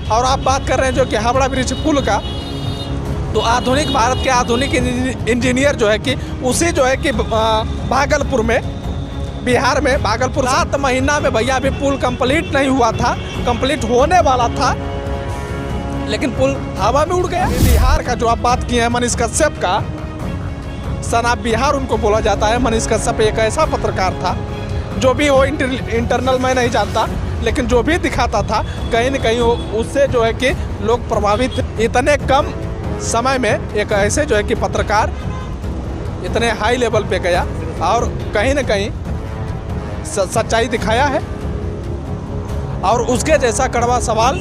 और आप बात कर रहे हैं जो कि हावड़ा ब्रिज पुल का, तो आधुनिक भारत के आधुनिक इंजीनियर जो है कि उसी जो है कि भागलपुर में, बिहार में भागलपुर 7 महीना में भैया अभी पुल कंप्लीट नहीं हुआ था, कंप्लीट होने वाला था, लेकिन पुल हवा में उड़ गया। बिहार का जो आप बात किए हैं मनीष कश्यप का, सना बिहार उनको बोला जाता है। मनीष कश्यप एक ऐसा पत्रकार था, जो भी हो इंटरनल मैं नहीं जानता, लेकिन जो भी दिखाता था कहीं न कहीं उससे जो है कि लोग प्रभावित। इतने कम समय में एक ऐसे जो है कि पत्रकार इतने हाई लेवल पे गया और कहीं न कहीं सच्चाई दिखाया है, और उसके जैसा कड़वा सवाल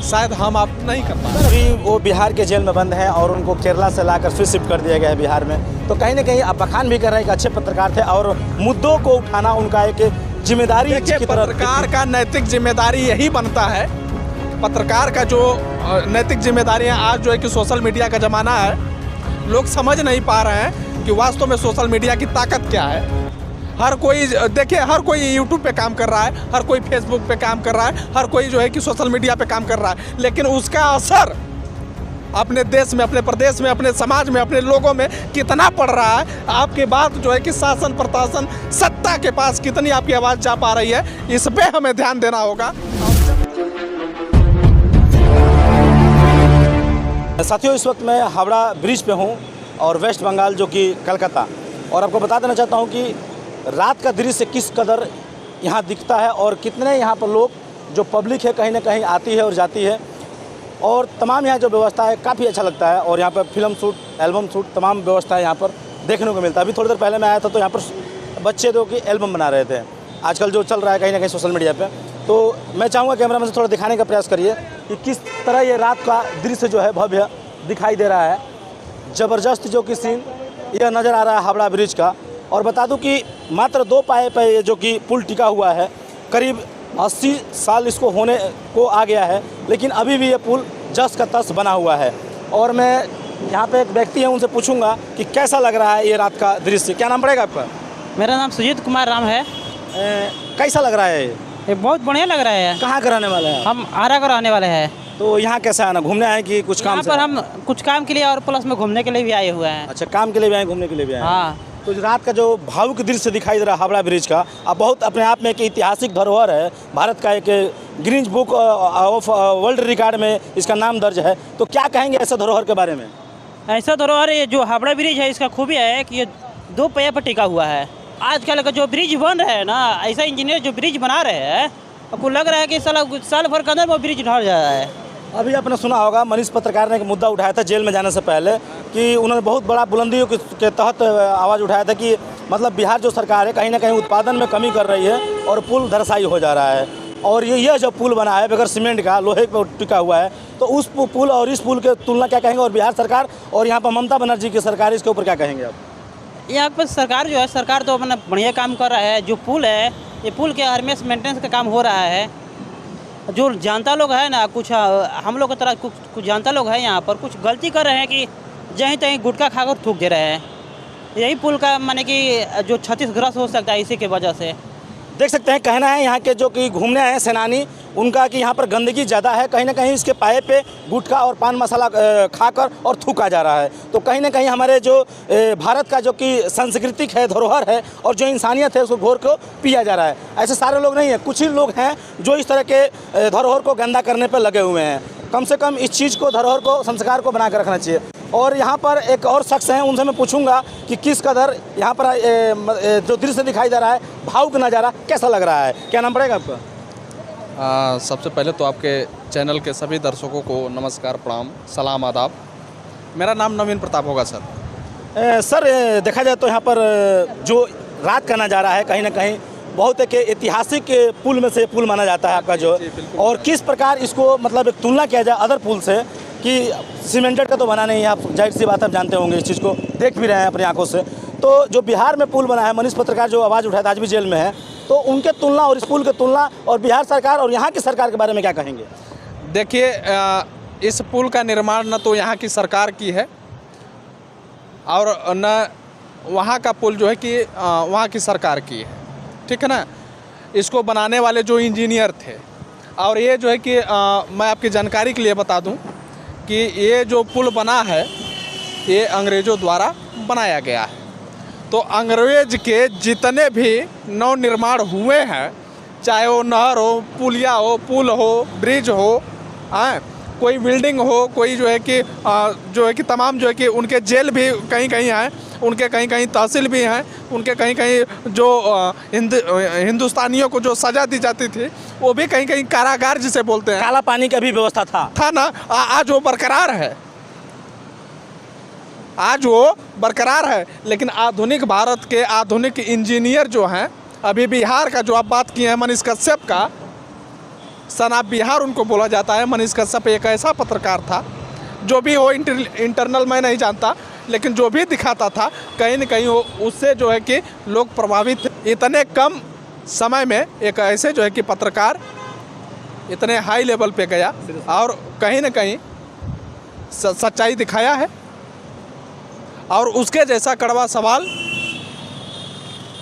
शायद हम आप नहीं कर पाए। अभी वो बिहार के जेल में बंद है और उनको केरला से लाकर फिर शिफ्ट कर दिया गया है बिहार में। तो कहीं ना कहीं आप बखान भी कर रहे हैं कि अच्छे पत्रकार थे और मुद्दों को उठाना उनका एक जिम्मेदारी है। पत्रकार का नैतिक जिम्मेदारी यही बनता है। पत्रकार का जो नैतिक जिम्मेदारी है, आज जो है कि सोशल मीडिया का ज़माना है, लोग समझ नहीं पा रहे हैं कि वास्तव में सोशल मीडिया की ताकत क्या है। हर कोई देखिए, हर कोई यूट्यूब पे काम कर रहा है, हर कोई फेसबुक पे काम कर रहा है, हर कोई जो है कि सोशल मीडिया पे काम कर रहा है, लेकिन उसका असर अपने देश में, अपने प्रदेश में, अपने समाज में, अपने लोगों में कितना पड़ रहा है। आपकी बात जो है कि शासन प्रशासन सत्ता के पास कितनी आपकी आवाज़ जा पा रही है, इस पे हमें ध्यान देना होगा। साथियों, इस वक्त मैं हावड़ा ब्रिज पे हूँ और वेस्ट बंगाल जो कि कलकत्ता, और आपको बता देना चाहता हूँ कि रात का दृश्य किस कदर यहाँ दिखता है और कितने यहाँ पर लोग जो पब्लिक है कहीं ना कहीं आती है और जाती है, और तमाम यहाँ जो व्यवस्था है काफ़ी अच्छा लगता है। और यहाँ पर फिल्म शूट, एल्बम शूट, तमाम व्यवस्था यहाँ पर देखने को मिलता है। अभी थोड़ी देर पहले मैं आया था तो यहाँ पर बच्चे जो कि एल्बम बना रहे थे। आजकल जो चल रहा है कहीं ना कहीं सोशल मीडिया पर, तो मैं चाहूँगा कैमरा मैन से थोड़ा दिखाने का प्रयास करिए कि किस तरह ये रात का दृश्य जो है भव्य दिखाई दे रहा है। ज़बरदस्त जो कि सीन यह नज़र आ रहा है हावड़ा ब्रिज का। और बता दूं कि मात्र 2 पाए पे ये जो कि पुल टिका हुआ है, करीब 80 साल इसको होने को आ गया है, लेकिन अभी भी ये पुल जस का तस बना हुआ है। और मैं यहाँ पे एक व्यक्ति है, उनसे पूछूंगा कि कैसा लग रहा है ये रात का दृश्य। क्या नाम पड़ेगा आपका? मेरा नाम सुजीत कुमार राम है। कैसा लग रहा है ये बहुत बढ़िया लग रहा है। कहाँ का रहने वाले हैं? हम आरा का रहने वाले हैं। तो यहाँ कैसा आना, घूमने आए कि कुछ काम से? पर हम कुछ काम के लिए और प्लस में घूमने के लिए भी आए हुए हैं। अच्छा, काम के लिए भी आए, घूमने के लिए भी आए? हाँ। तो रात का जो भावुक दृश्य दिखाई दे रहा है हावड़ा ब्रिज का, अब बहुत अपने आप में एक ऐतिहासिक धरोहर है भारत का, एक Guinness book of world record में इसका नाम दर्ज है। तो क्या कहेंगे ऐसे धरोहर के बारे में? ऐसा धरोहर ये जो हावड़ा ब्रिज है, इसका खूबी है कि ये 2 पहिया पर टिका हुआ है। आजकल का जो ब्रिज बन रहा है ना, ऐसा इंजीनियर जो ब्रिज बना रहे हैं, आपको लग रहा है कि साल भर के अंदर वो ब्रिज ढह जा रहा है। अभी आपने सुना होगा मनीष पत्रकार ने एक मुद्दा उठाया था जेल में जाने से पहले, कि उन्होंने बहुत बड़ा बुलंदियों के तहत आवाज़ उठाया था कि मतलब बिहार जो सरकार है कहीं ना कहीं उत्पादन में कमी कर रही है और पुल धराशायी हो जा रहा है। और यह जो पुल बना है बगैर सीमेंट का, लोहे पर टिका हुआ है, तो उस पुल और इस पुल के तुलना क्या कहेंगे? और बिहार सरकार और यहाँ पर ममता बनर्जी की सरकार, इसके ऊपर क्या कहेंगे आप? यहाँ पर सरकार जो है, सरकार तो अपना बढ़िया काम कर रहा है। जो पुल है, ये पुल के हरमेश मेंटेनेंस का काम हो रहा है। जो जनता लोग है ना, कुछ हम लोग की तरह कुछ जनता लोग हैं यहाँ पर, कुछ गलती कर रहे हैं कि जहीं तहीं गुटखा खाकर थूक दे रहे हैं। यही पुल का माने कि जो क्षतिग्रस्त हो सकता है इसी के वजह से। देख सकते हैं, कहना है यहाँ के जो कि घूमने आए सेनानी, उनका कि यहाँ पर गंदगी ज़्यादा है, कहीं ना कहीं इसके पाए पे गुटखा और पान मसाला खाकर और थूका जा रहा है। तो कहीं ना कहीं हमारे जो भारत का जो कि सांस्कृतिक है, धरोहर है, और जो इंसानियत है, उसको घोर को पिया जा रहा है। ऐसे सारे लोग नहीं है, कुछ ही लोग हैं जो इस तरह के धरोहर को गंदा करने पर लगे हुए हैं। कम से कम इस चीज़ को, धरोहर को, संस्कार को बना कर रखना चाहिए। और यहाँ पर एक और शख्स हैं, उनसे मैं पूछूंगा कि किस कदर यहाँ पर जो दृश्य दिखाई दे रहा है, भावुक नज़ारा कैसा लग रहा है। क्या नाम पड़ेगा आपका? सबसे पहले तो आपके चैनल के सभी दर्शकों को नमस्कार, प्रणाम, सलाम, आदाब। मेरा नाम नवीन प्रताप होगा सर। सर, देखा जाए तो यहाँ पर जो रात का नज़ारा है कहीं ना कहीं बहुत एक ऐतिहासिक पुल में से पुल माना जाता है आपका जो, और किस प्रकार इसको मतलब एक तुलना किया जाए अदर पुल से, कि सीमेंटेड का तो बना नहीं है, आप जाहिर सी बात आप जानते होंगे, इस चीज़ को देख भी रहे हैं अपनी आंखों से। तो जो बिहार में पुल बना है, मनीष पत्रकार जो आवाज़ उठाया था, आज भी जेल में है, तो उनके तुलना और इस पुल की तुलना और बिहार सरकार और यहाँ की सरकार के बारे में क्या कहेंगे? देखिए, इस पुल का निर्माण न तो यहाँ की सरकार की है और न वहाँ का पुल जो है कि वहाँ की सरकार की है, ठीक है ना। इसको बनाने वाले जो इंजीनियर थे और ये जो है कि मैं आपकी जानकारी के लिए बता दूं कि ये जो पुल बना है ये अंग्रेज़ों द्वारा बनाया गया है। तो अंग्रेज के जितने भी नव निर्माण हुए हैं, चाहे वो नहर हो, पुलिया हो, पुल हो, ब्रिज हो, कोई बिल्डिंग हो, कोई जो है कि तमाम जो है कि उनके जेल भी कहीं कहीं हैं, उनके कहीं कहीं तहसील भी हैं, उनके कहीं कहीं जो हिंदुस्तानियों को जो सज़ा दी जाती थी वो भी कहीं कहीं कारागार जिसे बोलते हैं, काला पानी का भी व्यवस्था था ना। आज वो बरकरार है, आज वो बरकरार है। लेकिन आधुनिक भारत के आधुनिक इंजीनियर जो हैं, अभी बिहार का जो आप बात किए हैं मनीष कश्यप का, सनाब बिहार उनको बोला जाता है। मनीष कश्यप एक ऐसा पत्रकार था, जो भी हो इंटरनल मैं नहीं जानता, लेकिन जो भी दिखाता था कहीं न कहीं वो उससे जो है कि लोग प्रभावित थे। इतने कम समय में एक ऐसे जो है कि पत्रकार इतने हाई लेवल पे गया और कहीं न कहीं सच्चाई दिखाया है, और उसके जैसा कड़वा सवाल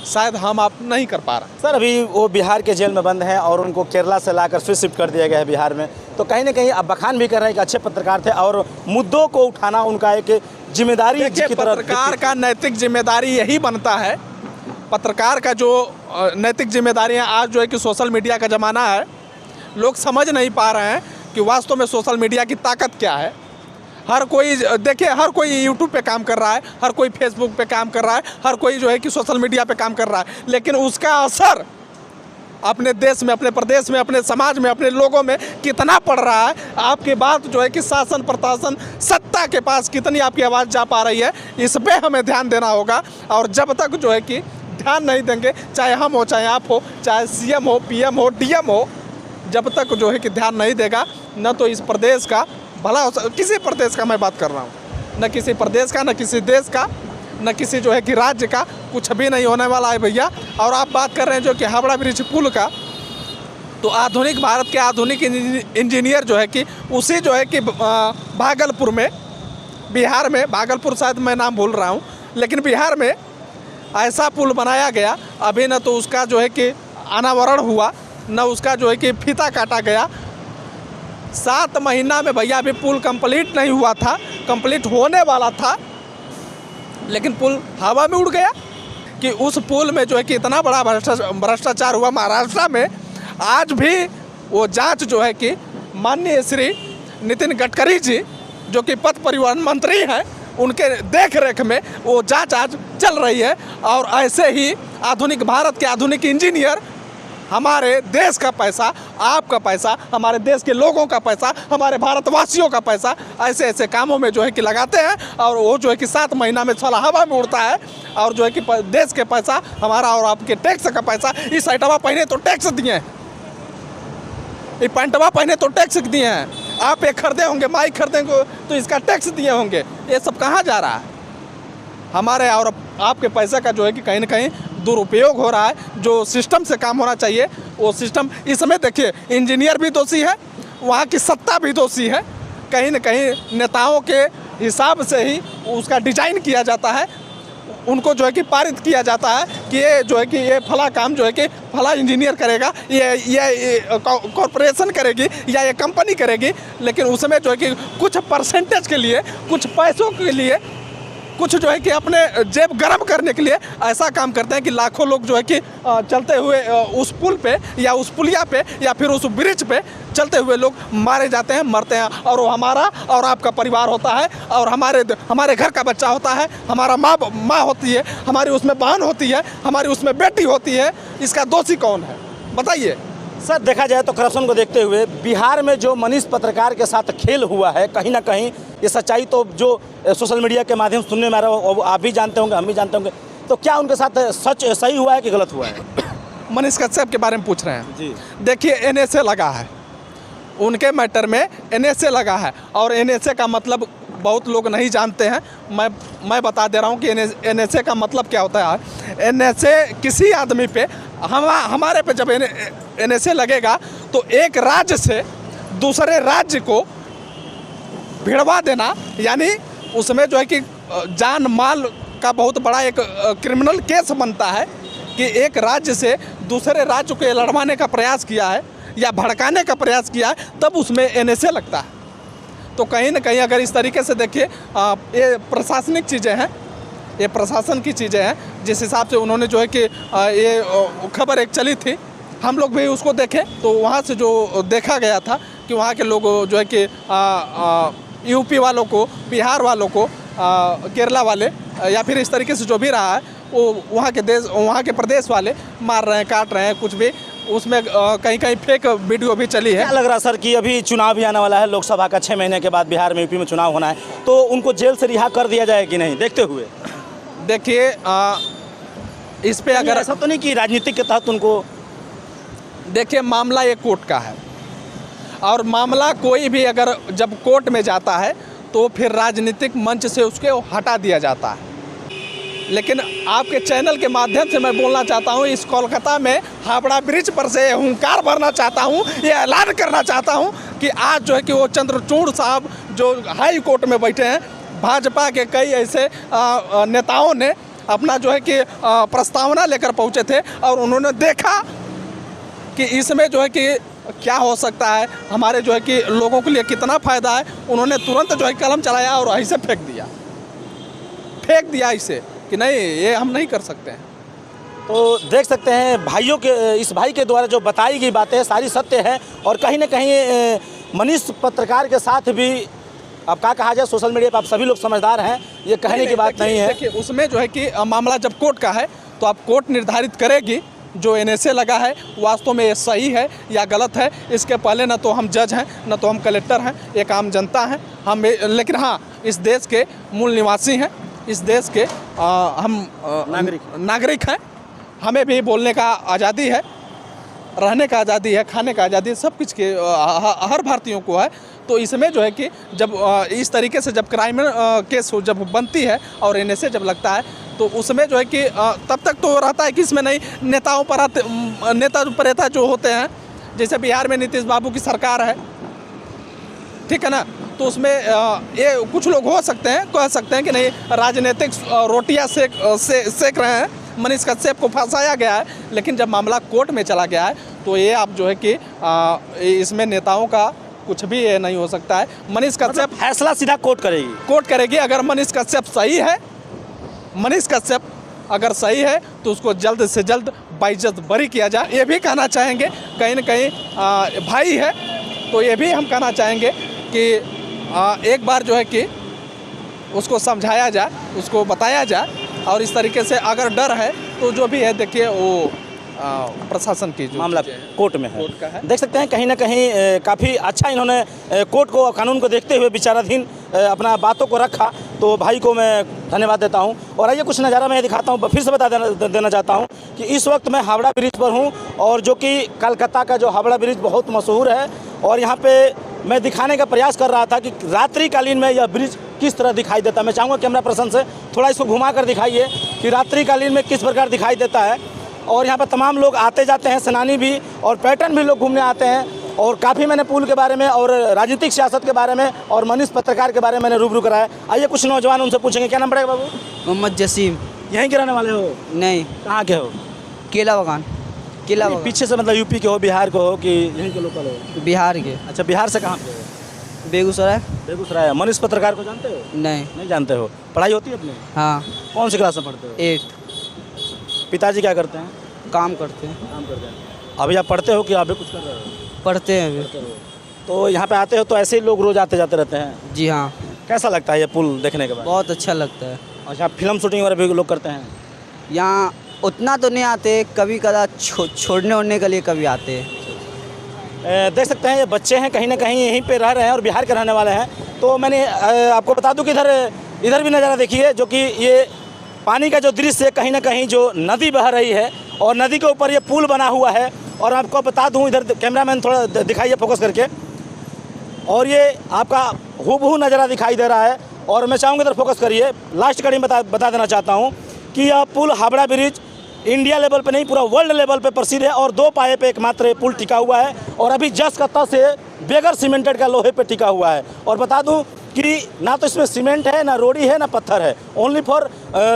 शायद हम आप नहीं कर पा रहे। सर, अभी वो बिहार के जेल में बंद हैं और उनको केरला से लाकर फिर शिफ्ट कर दिया गया है बिहार में, तो कहीं ना कहीं अब बखान भी कर रहे हैं कि अच्छे पत्रकार थे और मुद्दों को उठाना उनका एक जिम्मेदारी की तरह। पत्रकार का नैतिक जिम्मेदारी यही बनता है, पत्रकार का जो नैतिक जिम्मेदारी है। आज जो है कि सोशल मीडिया का ज़माना है, लोग समझ नहीं पा रहे हैं कि वास्तव में सोशल मीडिया की ताकत क्या है। हर कोई देखिए, हर कोई यूट्यूब पे काम कर रहा है, हर कोई फेसबुक पे काम कर रहा है, हर कोई जो है कि सोशल मीडिया पे काम कर रहा है, लेकिन उसका असर अपने देश में, अपने प्रदेश में, अपने समाज में, अपने लोगों में कितना पड़ रहा है। आपकी बात जो है कि शासन प्रशासन सत्ता के पास कितनी आपकी आवाज़ जा पा रही है, इस पर हमें ध्यान देना होगा। और जब तक जो है कि ध्यान नहीं देंगे, चाहे हम हो, चाहे आप हो, चाहे CM हो, PM हो, DM हो, जब तक जो है कि ध्यान नहीं देगा, न तो इस प्रदेश का भला हो, किसी प्रदेश का मैं बात कर रहा हूँ, न किसी प्रदेश का, न किसी देश का, न किसी जो है कि राज्य का, कुछ भी नहीं होने वाला है भैया। और आप बात कर रहे हैं जो कि हावड़ा ब्रिज पुल का, तो आधुनिक भारत के आधुनिक इंजीनियर जो है कि उसी जो है कि भागलपुर में, बिहार में, भागलपुर शायद मैं नाम भूल रहा हूँ, लेकिन बिहार में ऐसा पुल बनाया गया। अभी न तो उसका जो है कि अनावरण हुआ, न उसका जो है कि फीता काटा गया। 7 महीना में भैया अभी पुल कंप्लीट नहीं हुआ था, कंप्लीट होने वाला था, लेकिन पुल हवा में उड़ गया। कि उस पुल में जो है कि इतना बड़ा भ्रष्टाचार हुआ महाराष्ट्र में। आज भी वो जांच जो है कि माननीय श्री नितिन गडकरी जी, जो कि पथ परिवहन मंत्री हैं, उनके देख रेख में वो जांच आज चल रही है। और ऐसे ही आधुनिक भारत के आधुनिक इंजीनियर हमारे देश का पैसा, आपका पैसा, हमारे देश के लोगों का पैसा, हमारे भारतवासियों का पैसा ऐसे ऐसे कामों में जो है कि लगाते हैं, और वो जो है कि 7 महीना में साला हवा में उड़ता है। और जो है कि देश के पैसा, हमारा और आपके टैक्स का पैसा, इस आइटवा पहने तो टैक्स दिए हैं, ये पैंटवा पहने तो टैक्स दिए हैं, आप एक खरीदे होंगे, माइक खरीदेंगे तो इसका टैक्स दिए होंगे। ये सब कहाँ जा रहा है? हमारे और आपके पैसे का जो है कि कहीं ना कहीं दुरुपयोग हो रहा है। जो सिस्टम से काम होना चाहिए वो सिस्टम, इस समय देखिए इंजीनियर भी दोषी है, वहाँ की सत्ता भी दोषी है। कहीं न कहीं नेताओं के हिसाब से ही उसका डिजाइन किया जाता है, उनको जो है कि पारित किया जाता है कि ये जो है कि ये फला काम जो है कि फला इंजीनियर करेगा, ये कॉरपोरेशन करेगी या ये कंपनी करेगी। लेकिन उसमें जो है कि कुछ परसेंटेज के लिए, कुछ पैसों के लिए, कुछ जो है कि अपने जेब गर्म करने के लिए ऐसा काम करते हैं कि लाखों लोग जो है कि चलते हुए उस पुल पे या उस पुलिया पे या फिर उस ब्रिज पे चलते हुए लोग मारे जाते हैं, मरते हैं। और वो हमारा और आपका परिवार होता है, और हमारे घर का बच्चा होता है, हमारा माँ होती है, हमारी उसमें बहन होती है, हमारी उसमें बेटी होती है। इसका दोषी कौन है बताइए? सर, देखा जाए तो करप्शन को देखते हुए बिहार में जो मनीष पत्रकार के साथ खेल हुआ है, कहीं ना कहीं ये सच्चाई तो जो सोशल मीडिया के माध्यम से सुनने में आ रहा है, आप भी जानते होंगे, हम भी जानते होंगे। तो क्या उनके साथ सच सही हुआ है कि गलत हुआ है? मनीष कश्यप के बारे में पूछ रहे हैं जी। देखिए, NSA लगा है उनके मैटर में, NSA लगा है। और NSA का मतलब बहुत लोग नहीं जानते हैं, मैं बता दे रहा हूँ कि NSA का मतलब क्या होता है। NSA किसी आदमी पे, हमारे पे जब NSA लगेगा तो एक राज्य से दूसरे राज्य को भिड़वा देना, यानी उसमें जो है कि जान माल का बहुत बड़ा एक क्रिमिनल केस बनता है कि एक राज्य से दूसरे राज्य को लड़वाने का प्रयास किया है, या भड़काने का प्रयास किया है, तब उसमें NSA लगता है। तो कहीं ना कहीं अगर इस तरीके से देखिए, ये प्रशासनिक चीज़ें हैं, ये प्रशासन की चीज़ें हैं। जिस हिसाब से उन्होंने जो है कि ये खबर एक चली थी, हम लोग भी उसको देखे, तो वहाँ से जो देखा गया था कि वहाँ के लोग जो है कि यूपी वालों को, बिहार वालों को, केरला वाले या फिर इस तरीके से जो भी रहा है, वो वहाँ के प्रदेश वाले मार रहे हैं, काट रहे हैं, कुछ भी उसमें कहीं कहीं फेक वीडियो भी चली है। क्या लग रहा है सर कि अभी चुनाव भी आने वाला है, लोकसभा का 6 महीने के बाद बिहार में, यूपी में चुनाव होना है, तो उनको जेल से रिहा कर दिया जाए कि नहीं, देखते हुए? देखिए, इस पे अगर ऐसा तो नहीं कि राजनीतिक के तहत उनको, देखिए मामला ये कोर्ट का है, और मामला कोई भी अगर जब कोर्ट में जाता है तो फिर राजनीतिक मंच से उसके हटा दिया जाता है। लेकिन आपके चैनल के माध्यम से मैं बोलना चाहता हूँ, इस कोलकाता में हावड़ा ब्रिज पर से हुंकार भरना चाहता हूँ, ये ऐलान करना चाहता हूँ कि आज जो है कि वो चंद्रचूड़ साहब जो हाई कोर्ट में बैठे हैं, भाजपा के कई ऐसे नेताओं ने अपना जो है कि प्रस्तावना लेकर पहुँचे थे, और उन्होंने देखा कि इसमें जो है कि क्या हो सकता है, हमारे जो है कि लोगों के लिए कितना फ़ायदा है। उन्होंने तुरंत जो है कलम चलाया और ऐसे फेंक दिया इसे कि नहीं, ये हम नहीं कर सकते हैं। तो देख सकते हैं भाइयों के, इस भाई के द्वारा जो बताई गई बातें सारी सत्य है, और कहीं ना कहीं मनीष पत्रकार के साथ भी, अब क्या कहा जाए, सोशल मीडिया पर आप सभी लोग समझदार हैं, ये कहने की बात नहीं है। देखिए, उसमें जो है कि मामला जब कोर्ट का है तो अब कोर्ट निर्धारित करेगी जो NSA लगा है वास्तव में ये सही है या गलत है। इसके पहले न तो हम जज हैं, न तो हम कलेक्टर हैं, एक आम जनता हैं हम। लेकिन हाँ, इस देश के मूल निवासी हैं, इस देश के हम नागरिक हैं। हमें भी बोलने का आज़ादी है, रहने का आज़ादी है, खाने का आज़ादी है, सब कुछ के हर भारतीयों को है। तो इसमें जो है कि जब इस तरीके से जब क्राइम केस जब बनती है और NSA जब लगता है, तो उसमें जो है कि तब तक तो रहता है कि इसमें नहीं, नेताओं पर नेता जो होते हैं, जैसे बिहार में नीतीश बाबू की सरकार है, ठीक है ना, तो उसमें ये कुछ लोग हो सकते हैं, कह सकते हैं कि नहीं, राजनीतिक रोटियां सेक रहे हैं, मनीष कश्यप को फंसाया गया है। लेकिन जब मामला कोर्ट में चला गया है तो ये आप जो है कि इसमें नेताओं का कुछ भी ये नहीं हो सकता है। मनीष कश्यप फैसला सीधा कोर्ट करेगी। अगर मनीष कश्यप सही है, मनीष कश्यप अगर सही है तो उसको जल्द से जल्द बाइज्जत बरी किया जाए। ये भी कहना चाहेंगे, कहीं न कहीं भाई है तो ये भी हम कहना चाहेंगे कि एक बार जो है कि उसको समझाया जाए, उसको बताया जाए, और इस तरीके से अगर डर है तो जो भी है, देखिए वो प्रशासन की जो मामला कोर्ट में है, कोर्ट का है। देख सकते हैं कहीं ना कहीं काफ़ी अच्छा इन्होंने कोर्ट को, कानून को देखते हुए विचाराधीन अपना बातों को रखा। तो भाई को मैं धन्यवाद देता हूं। और आइए कुछ नज़ारा मैं दिखाता हूं, फिर से बता देना चाहता हूं कि इस वक्त मैं हावड़ा ब्रिज पर हूं, और जो कि कलकत्ता का जो हावड़ा ब्रिज बहुत मशहूर है, और यहाँ पे मैं दिखाने का प्रयास कर रहा था कि रात्रिकालीन में यह ब्रिज किस तरह दिखाई देता है। मैं चाहूँगा कैमरा पर्सन से थोड़ा इसको घुमा कर दिखाइए कि रात्रिकालीन में किस प्रकार दिखाई देता है। और यहाँ पर तमाम लोग आते जाते हैं, सेनानी भी और पर्यटन भी लोग घूमने आते हैं। और काफ़ी मैंने पुल के बारे में और राजनीतिक सियासत के बारे में और मनीष पत्रकार के बारे में मैंने रूबरू कराया। आइए कुछ नौजवान उनसे पूछेंगे। क्या नाम पड़ेगा बाबू? मोहम्मद जसीम। यहीं के रहने वाले हो? नहीं, कहाँ के हो? केला बगान। केला बगान। पीछे से मतलब यूपी के हो, बिहार के हो कि यहीं के लोकल हो? बिहार के। अच्छा, बिहार से कहाँ पे हो? बेगूसराय। बेगूसराय। मनीष पत्रकार को जानते हो? नहीं जानते हो। पढ़ाई होती है अपनी? हाँ। कौन सी क्लास में पढ़ते हो? 8। पिताजी क्या करते हैं? काम करते हैं। काम करते हैं। अभी आप पढ़ते हो कि अभी कुछ कर रहे हो? पढ़ते हैं अभी। तो यहाँ पे आते हो तो ऐसे ही लोग रोज आते जाते रहते हैं? जी हाँ। कैसा लगता है ये पुल देखने के बाद? बहुत अच्छा लगता है। और यहाँ फिल्म शूटिंग वगैरह भी लोग करते हैं? यहाँ उतना तो नहीं आते, कभी कदा छोड़ने उड़ने के लिए कभी आते हैं। देख सकते हैं ये बच्चे हैं, कहीं ना कहीं यहीं पे रह रहे हैं और बिहार के रहने वाले हैं। तो मैंने आपको बता दूं कि इधर भी नज़ारा देखिए, जो कि ये पानी का जो दृश्य है, कहीं ना कहीं जो नदी बह रही है और नदी के ऊपर ये पुल बना हुआ है। और आपको बता दूं, इधर कैमरामैन थोड़ा दिखाइए फोकस करके, और ये आपका हूबहू नज़ारा दिखाई दे रहा है। और मैं चाहूँगा इधर फोकस करिए। लास्ट कड़ी में बता देना चाहता हूँ कि यह पुल हावड़ा ब्रिज इंडिया लेवल पे नहीं, पूरा वर्ल्ड लेवल पे प्रसिद्ध है, और 2 पाए पे एकमात्र पुल टिका हुआ है, और अभी जस का तस से बेगर सीमेंटेड का लोहे पे टिका हुआ है। और बता दूं कि ना तो इसमें सीमेंट है, ना रोड़ी है, ना पत्थर है, ओनली फॉर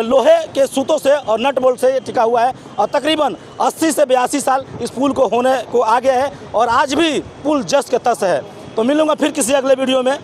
लोहे के सूतों से और नट बोल्ट से ये टिका हुआ है। और तकरीबन 80 से 82 साल इस पुल को होने को आ गया है और आज भी पुल जस के तस है। तो मिलूंगा फिर किसी अगले वीडियो में।